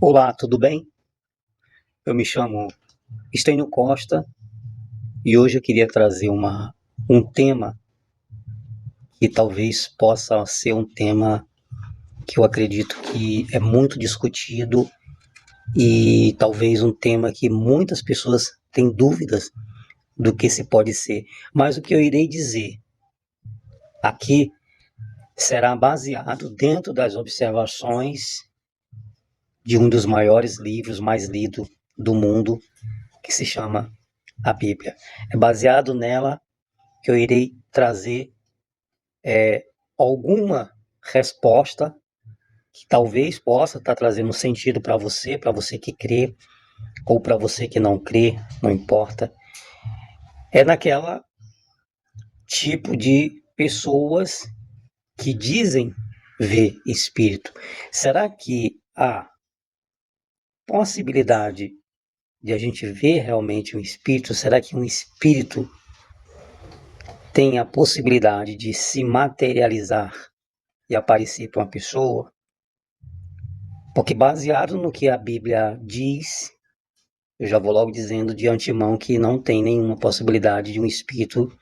Olá, tudo bem? Eu me chamo Estênio Costa e hoje eu queria trazer um tema que talvez possa ser um tema que eu acredito que é muito discutido e talvez um tema que muitas pessoas têm dúvidas do que se pode ser. Mas o que eu irei dizer aqui será baseado dentro das observações de um dos maiores livros mais lidos do mundo, que se chama a Bíblia. É baseado nela que eu irei trazer alguma resposta que talvez possa estar trazendo sentido para você que crê ou para você que não crê, não importa. É naquela tipo de pessoas que dizem ver espírito. Será que há possibilidade de a gente ver realmente um espírito? Será que um espírito tem a possibilidade de se materializar e aparecer para uma pessoa? Porque baseado no que a Bíblia diz, eu já vou logo dizendo de antemão que não tem nenhuma possibilidade de um espírito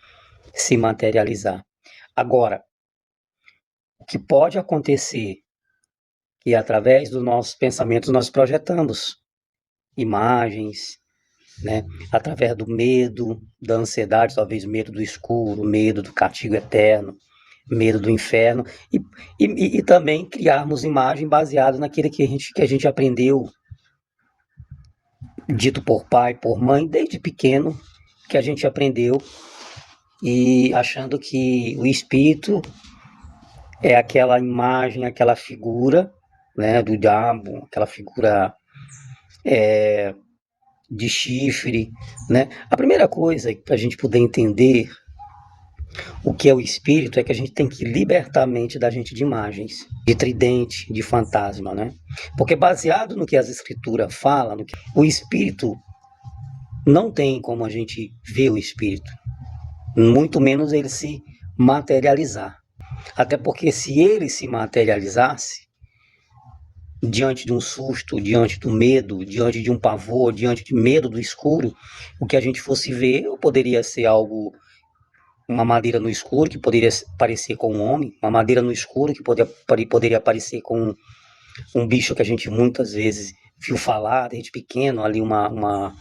se materializar. Agora, o que pode acontecer é que através dos nossos pensamentos nós projetamos imagens, né? Através do medo, da ansiedade, talvez medo do escuro, medo do castigo eterno, medo do inferno, e também criarmos imagem baseada naquilo que a gente aprendeu, dito por pai, por mãe, desde pequeno, que a gente aprendeu, e achando que o espírito é aquela imagem, aquela figura, né, do diabo, aquela figura de chifre, né? A primeira coisa para a gente poder entender o que é o espírito é que a gente tem que libertar a mente da gente de imagens, de tridente, de fantasma, né? Porque baseado no que as escrituras falam, o espírito não tem como a gente ver o espírito, muito menos ele se materializar. Até porque se ele se materializasse, diante de um susto, diante do medo, diante de um pavor, diante de medo do escuro, o que a gente fosse ver poderia ser algo, uma madeira no escuro que poderia parecer com um homem, uma madeira no escuro que poderia parecer com um bicho que a gente muitas vezes viu falar desde pequeno, ali uma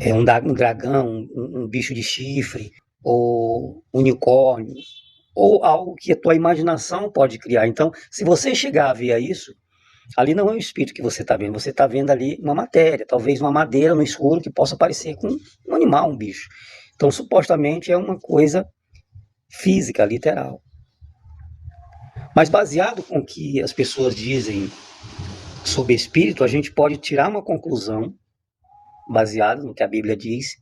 um dragão, um bicho de chifre, ou unicórnio, ou algo que a tua imaginação pode criar. Então, se você chegar a ver isso, ali não é um espírito que você está vendo ali uma matéria, talvez uma madeira no escuro que possa parecer com um animal, um bicho. Então, supostamente é uma coisa física, literal. Mas baseado com o que as pessoas dizem sobre espírito, a gente pode tirar uma conclusão, baseado no que a Bíblia diz,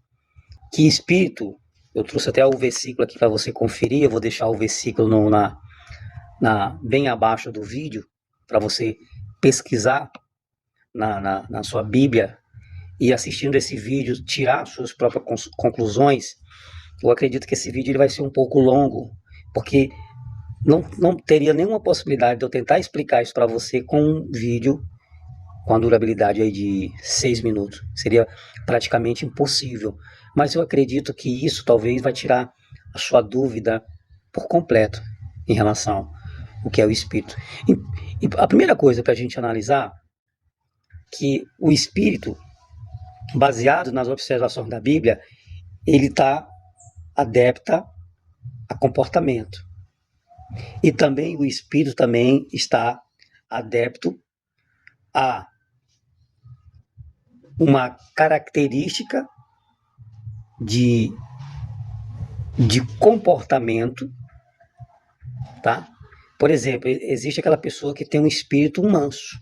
que espírito, eu trouxe até o versículo aqui para você conferir, eu vou deixar o versículo bem abaixo do vídeo, para você pesquisar na sua Bíblia e assistindo esse vídeo, tirar suas próprias conclusões. Eu acredito que esse vídeo ele vai ser um pouco longo, porque não teria nenhuma possibilidade de eu tentar explicar isso para você com um vídeo com a durabilidade aí de 6 minutos. Seria praticamente impossível. Mas eu acredito que isso talvez vai tirar a sua dúvida por completo em relação ao que é o espírito. E a primeira coisa para a gente analisar que o espírito, baseado nas observações da Bíblia, ele está adepta a comportamento. E também o espírito também está adepto a uma característica de, de comportamento, tá? Por exemplo, existe aquela pessoa que tem um espírito manso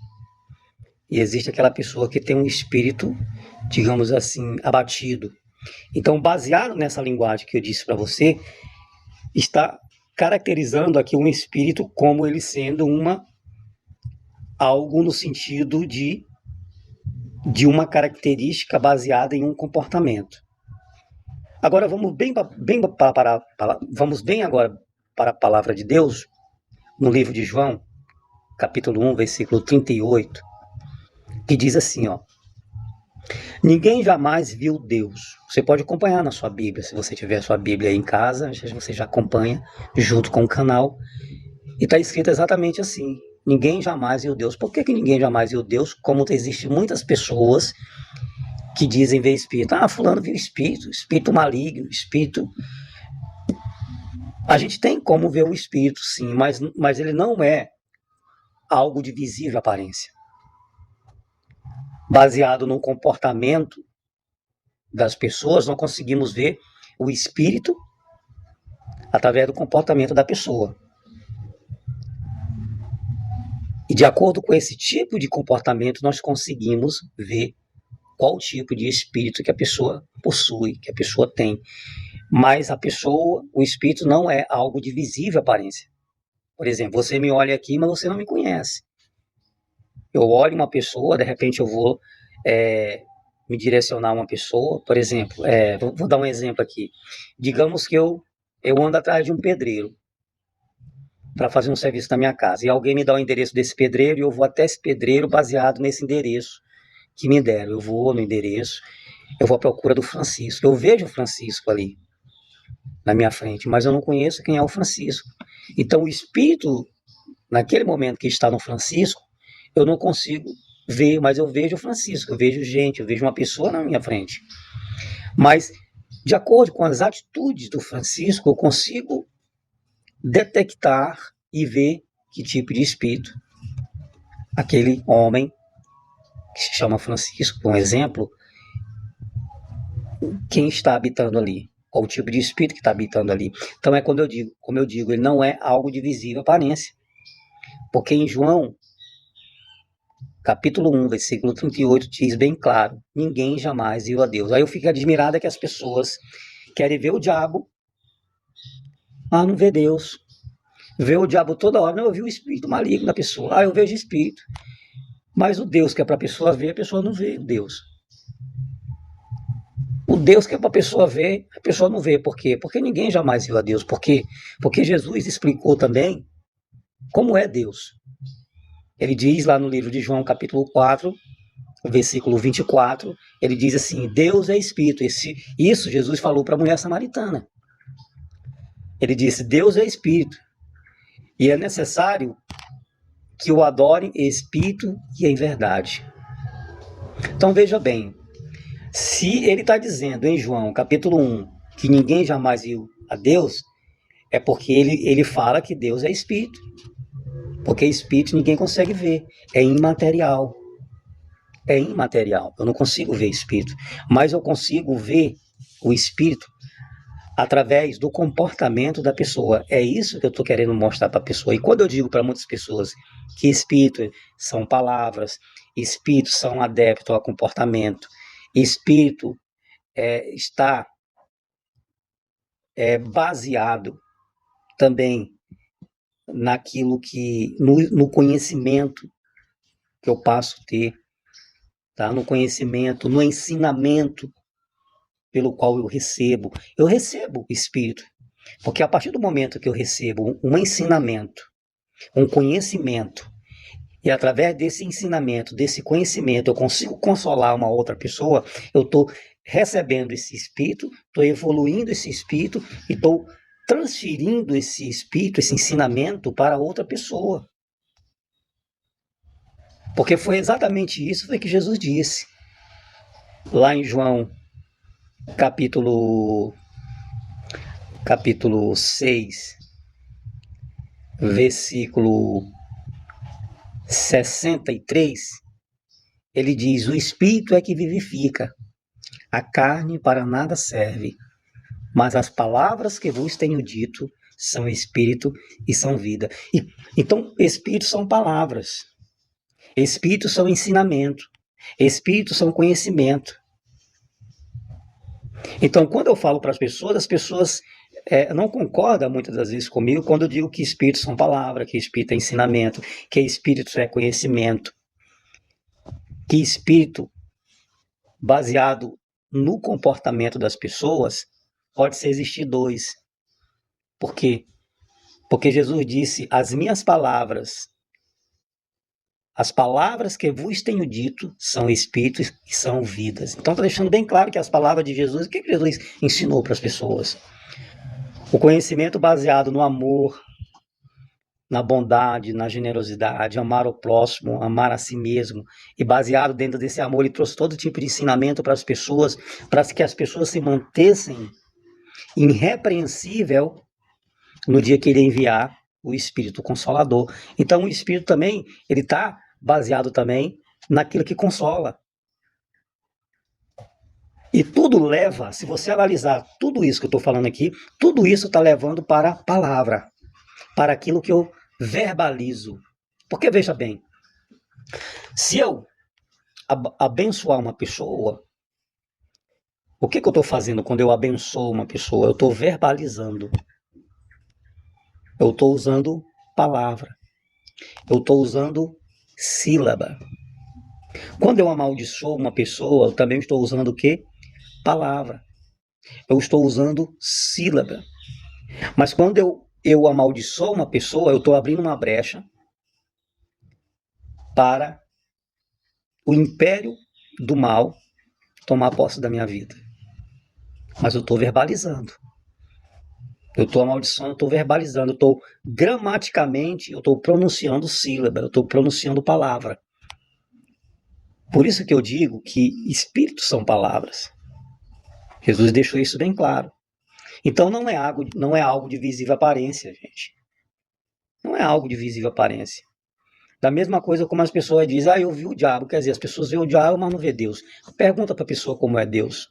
e existe aquela pessoa que tem um espírito, digamos assim, abatido. Então, baseado nessa linguagem que eu disse para você, está caracterizando aqui um espírito como ele sendo algo no sentido de uma característica baseada em um comportamento. Agora vamos bem agora para a palavra de Deus, no livro de João, capítulo 1, versículo 38, que diz assim, ó: ninguém jamais viu Deus. Você pode acompanhar na sua Bíblia, se você tiver a sua Bíblia aí em casa, você já acompanha junto com o canal. E está escrito exatamente assim: ninguém jamais viu Deus. Por que ninguém jamais viu Deus? Como existem muitas pessoas que dizem ver espírito. Ah, fulano viu espírito, espírito maligno, espírito. A gente tem como ver o espírito, sim, mas ele não é algo de visível aparência. Baseado no comportamento das pessoas, nós conseguimos ver o espírito através do comportamento da pessoa. E de acordo com esse tipo de comportamento, nós conseguimos ver qual tipo de espírito que a pessoa possui, que a pessoa tem. Mas a pessoa, o espírito não é algo de visível aparência. Por exemplo, você me olha aqui, mas você não me conhece. Eu olho uma pessoa, de repente eu vou me direcionar a uma pessoa, por exemplo, vou dar um exemplo aqui. Digamos que eu ando atrás de um pedreiro para fazer um serviço na minha casa, e alguém me dá o endereço desse pedreiro, e eu vou até esse pedreiro baseado nesse endereço que me deram. Eu vou no endereço, eu vou à procura do Francisco, eu vejo o Francisco ali na minha frente, mas eu não conheço quem é o Francisco. Então o espírito, naquele momento que está no Francisco, eu não consigo ver, mas eu vejo o Francisco, eu vejo gente, eu vejo uma pessoa na minha frente. Mas, de acordo com as atitudes do Francisco, eu consigo detectar e ver que tipo de espírito aquele homem, que se chama Francisco, por exemplo, quem está habitando ali, qual o tipo de espírito que está habitando ali. Então é quando eu digo, como eu digo, ele não é algo de visível aparência. Porque em João, capítulo 1, versículo 38, diz bem claro: ninguém jamais viu a Deus. Aí eu fico admirado que as pessoas querem ver o diabo, não vê Deus. Vê o diabo toda hora, não, eu vi o espírito maligno da pessoa. Eu vejo espírito. Mas o Deus que é para a pessoa ver, a pessoa não vê o Deus. O Deus que é para a pessoa ver, a pessoa não vê. Por quê? Porque ninguém jamais viu a Deus. Por quê? Porque Jesus explicou também como é Deus. Ele diz lá no livro de João, capítulo 4, versículo 24, ele diz assim: Deus é espírito. Isso Jesus falou para a mulher samaritana. Ele disse: Deus é espírito. E é necessário que o adorem em espírito e em verdade. Então veja bem, se ele está dizendo em João, capítulo 1, que ninguém jamais viu a Deus, é porque ele fala que Deus é espírito. Porque espírito ninguém consegue ver, é imaterial. É imaterial, eu não consigo ver espírito, mas eu consigo ver o espírito através do comportamento da pessoa. É isso que eu estou querendo mostrar para a pessoa. E quando eu digo para muitas pessoas que espírito são palavras, espírito são adeptos ao comportamento, espírito está baseado também naquilo que, no conhecimento que eu passo a ter, tá? No conhecimento, no ensinamento pelo qual eu recebo o espírito, porque a partir do momento que eu recebo um ensinamento, um conhecimento, e através desse ensinamento, desse conhecimento, eu consigo consolar uma outra pessoa, eu estou recebendo esse espírito, estou evoluindo esse espírito e estou transferindo esse espírito, esse ensinamento para outra pessoa. Porque foi exatamente isso que Jesus disse. Lá em João, capítulo 6, versículo 63, ele diz: o espírito é que vivifica, a carne para nada serve, mas as palavras que vos tenho dito são espírito e são vida. Então, espírito são palavras, espírito são ensinamento, espírito são conhecimento. Então, quando eu falo para as pessoas não concordam muitas das vezes comigo quando eu digo que espírito são palavras, que espírito é ensinamento, que espírito é conhecimento, que espírito, baseado no comportamento das pessoas, pode ser existir dois. Por quê? Porque Jesus disse: as minhas palavras As palavras que vos tenho dito são espíritos e são vidas. Então está deixando bem claro que as palavras de Jesus, o que Jesus ensinou para as pessoas? O conhecimento baseado no amor, na bondade, na generosidade, amar o próximo, amar a si mesmo. E baseado dentro desse amor, ele trouxe todo tipo de ensinamento para as pessoas, para que as pessoas se mantessem irrepreensível no dia que ele enviar o Espírito Consolador. Então o Espírito também, ele está baseado também naquilo que consola. E tudo leva, se você analisar tudo isso que eu estou falando aqui, tudo isso está levando para a palavra, para aquilo que eu verbalizo. Porque veja bem, se eu abençoar uma pessoa, o que eu estou fazendo quando eu abençoo uma pessoa? Eu estou verbalizando. Eu estou usando palavra. Eu estou usando sílaba. Quando eu amaldiçoo uma pessoa, eu também estou usando o quê? Palavra. Eu estou usando sílaba. Mas quando eu amaldiçoo uma pessoa, eu estou abrindo uma brecha para o império do mal tomar posse da minha vida. Mas eu estou verbalizando. Eu estou amaldiçoando, eu estou verbalizando, eu estou gramaticamente, eu estou pronunciando sílaba, eu estou pronunciando palavra. Por isso que eu digo que espíritos são palavras. Jesus deixou isso bem claro. Então não é algo de visível aparência, gente. Não é algo de visível aparência. Da mesma coisa como as pessoas dizem, eu vi o diabo. Quer dizer, as pessoas veem o diabo, mas não vê Deus. Pergunta para a pessoa como é Deus.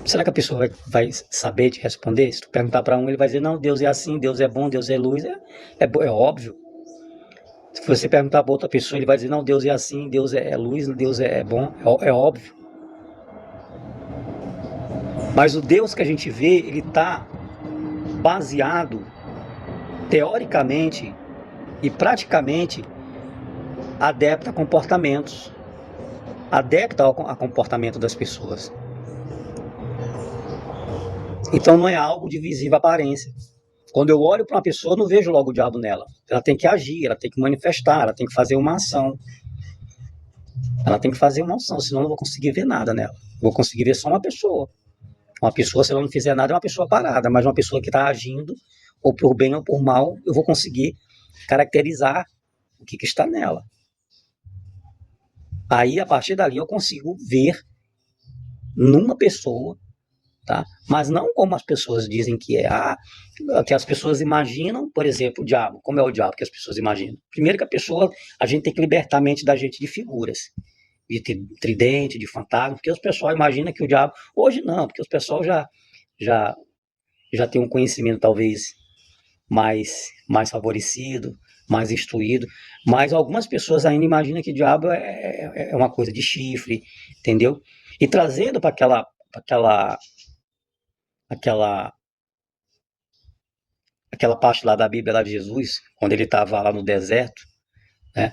Será que a pessoa vai saber te responder? Se tu perguntar para um, ele vai dizer, não, Deus é assim, Deus é bom, Deus é luz. É óbvio. Se você perguntar para outra pessoa, ele vai dizer, não, Deus é assim, Deus é luz, Deus é bom. É óbvio. Mas o Deus que a gente vê, ele está baseado, teoricamente e praticamente, adepto a comportamentos. Adepto a comportamento das pessoas. Então não é algo de visível aparência. Quando eu olho para uma pessoa, eu não vejo logo o diabo nela. Ela tem que agir, ela tem que manifestar, ela tem que fazer uma ação. Ela tem que fazer uma ação, senão eu não vou conseguir ver nada nela. Vou conseguir ver só uma pessoa. Uma pessoa, se ela não fizer nada, é uma pessoa parada. Mas uma pessoa que está agindo, ou por bem ou por mal, eu vou conseguir caracterizar o que está nela. Aí, a partir dali, eu consigo ver numa pessoa, tá? Mas não como as pessoas dizem que é, que as pessoas imaginam, por exemplo, o diabo. Como é o diabo que as pessoas imaginam? Primeiro que a gente tem que libertar a mente da gente de figuras, de tridente, de fantasma, porque os pessoal imagina que o diabo, hoje não, porque os pessoal já tem um conhecimento talvez mais favorecido, mais instruído, mas algumas pessoas ainda imaginam que o diabo é uma coisa de chifre, entendeu? E trazendo para aquela parte lá da Bíblia lá de Jesus, quando ele estava lá no deserto, né?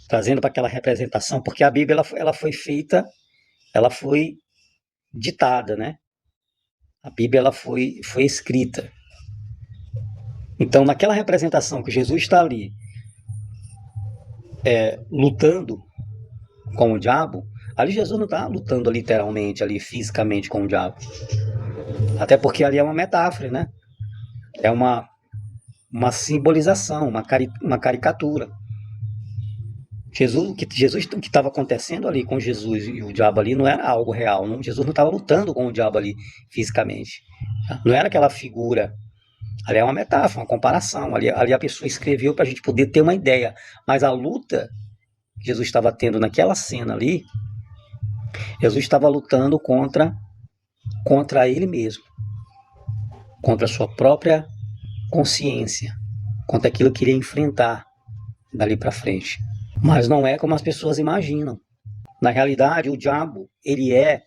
Trazendo para aquela representação, porque a Bíblia ela foi feita, ela foi ditada, né? A Bíblia ela foi escrita. Então, naquela representação que Jesus está ali lutando com o diabo, ali Jesus não está lutando literalmente, ali fisicamente com o diabo. Até porque ali é uma metáfora, né? É uma simbolização, uma caricatura. O que estava acontecendo ali com Jesus e o diabo ali não era algo real. Não, Jesus não estava lutando com o diabo ali fisicamente. Não era aquela figura. Ali é uma metáfora, uma comparação. Ali a pessoa escreveu para a gente poder ter uma ideia. Mas a luta que Jesus estava tendo naquela cena ali, Jesus estava lutando contra ele mesmo, contra a sua própria consciência, contra aquilo que ele ia enfrentar dali para frente. Mas não é como as pessoas imaginam. Na realidade, o diabo, ele é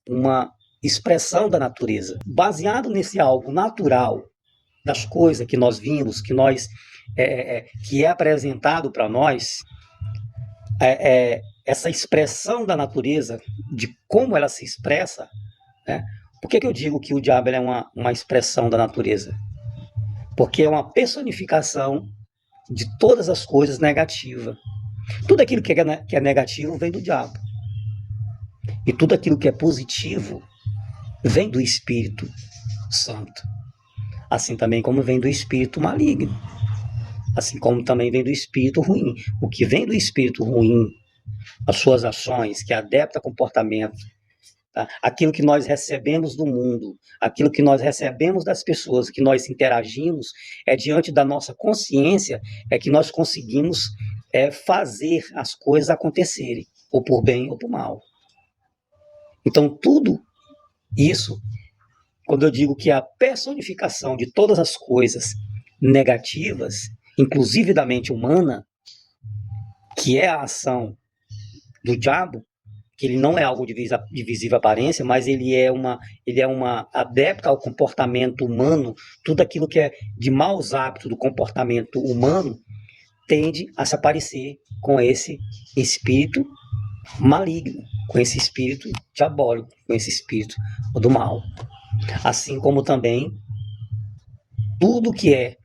uma expressão da natureza. Baseado nesse algo natural, das coisas que nós vimos, que é apresentado para nós, essa expressão da natureza, de como ela se expressa, né? Por que eu digo que o diabo é uma expressão da natureza? Porque é uma personificação de todas as coisas negativas. Tudo aquilo que é negativo vem do diabo. E tudo aquilo que é positivo vem do Espírito Santo. Assim também como vem do espírito maligno. Assim como também vem do espírito ruim. O que vem do espírito ruim, as suas ações, que é adepta a comportamento, tá? Aquilo que nós recebemos do mundo, aquilo que nós recebemos das pessoas, que nós interagimos, é diante da nossa consciência, é que nós conseguimos fazer as coisas acontecerem, ou por bem ou por mal. Então, tudo isso, quando eu digo que é a personificação de todas as coisas negativas, inclusive da mente humana, que é a ação do diabo, que ele não é algo de visível aparência, mas ele é uma adepta ao comportamento humano, tudo aquilo que é de maus hábitos do comportamento humano tende a se aparecer com esse espírito maligno, com esse espírito diabólico, com esse espírito do mal. Assim como também tudo que é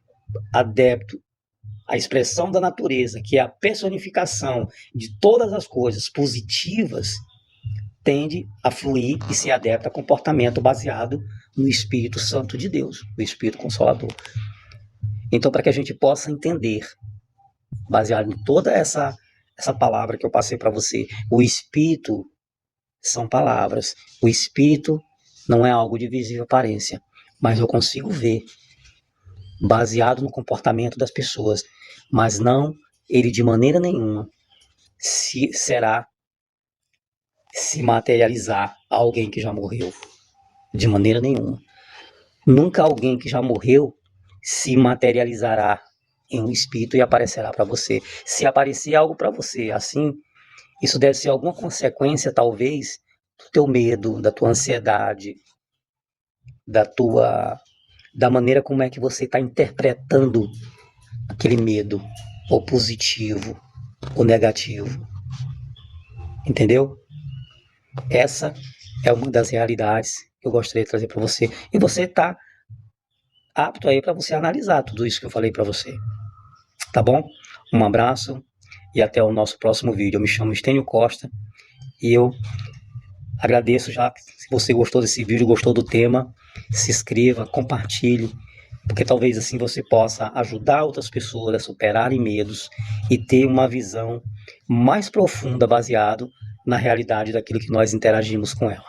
adepto à expressão da natureza, que é a personificação de todas as coisas positivas, tende a fluir e ser adepto a comportamento baseado no Espírito Santo de Deus, no Espírito Consolador. Então, para que a gente possa entender, baseado em toda essa palavra que eu passei para você, o Espírito são palavras, o Espírito não é algo de visível aparência, mas eu consigo ver, baseado no comportamento das pessoas, mas não ele de maneira nenhuma será se materializar a alguém que já morreu, de maneira nenhuma. Nunca alguém que já morreu se materializará em um espírito e aparecerá para você. Se aparecer algo para você assim, isso deve ser alguma consequência, talvez, do teu medo, da tua ansiedade, da maneira como é que você está interpretando aquele medo, ou positivo, ou negativo. Entendeu? Essa é uma das realidades que eu gostaria de trazer para você. E você está apto aí para você analisar tudo isso que eu falei para você. Tá bom? Um abraço e até o nosso próximo vídeo. Eu me chamo Estênio Costa e eu agradeço já. Se você gostou desse vídeo, gostou do tema, se inscreva, compartilhe, porque talvez assim você possa ajudar outras pessoas a superarem medos e ter uma visão mais profunda baseado na realidade daquilo que nós interagimos com ela.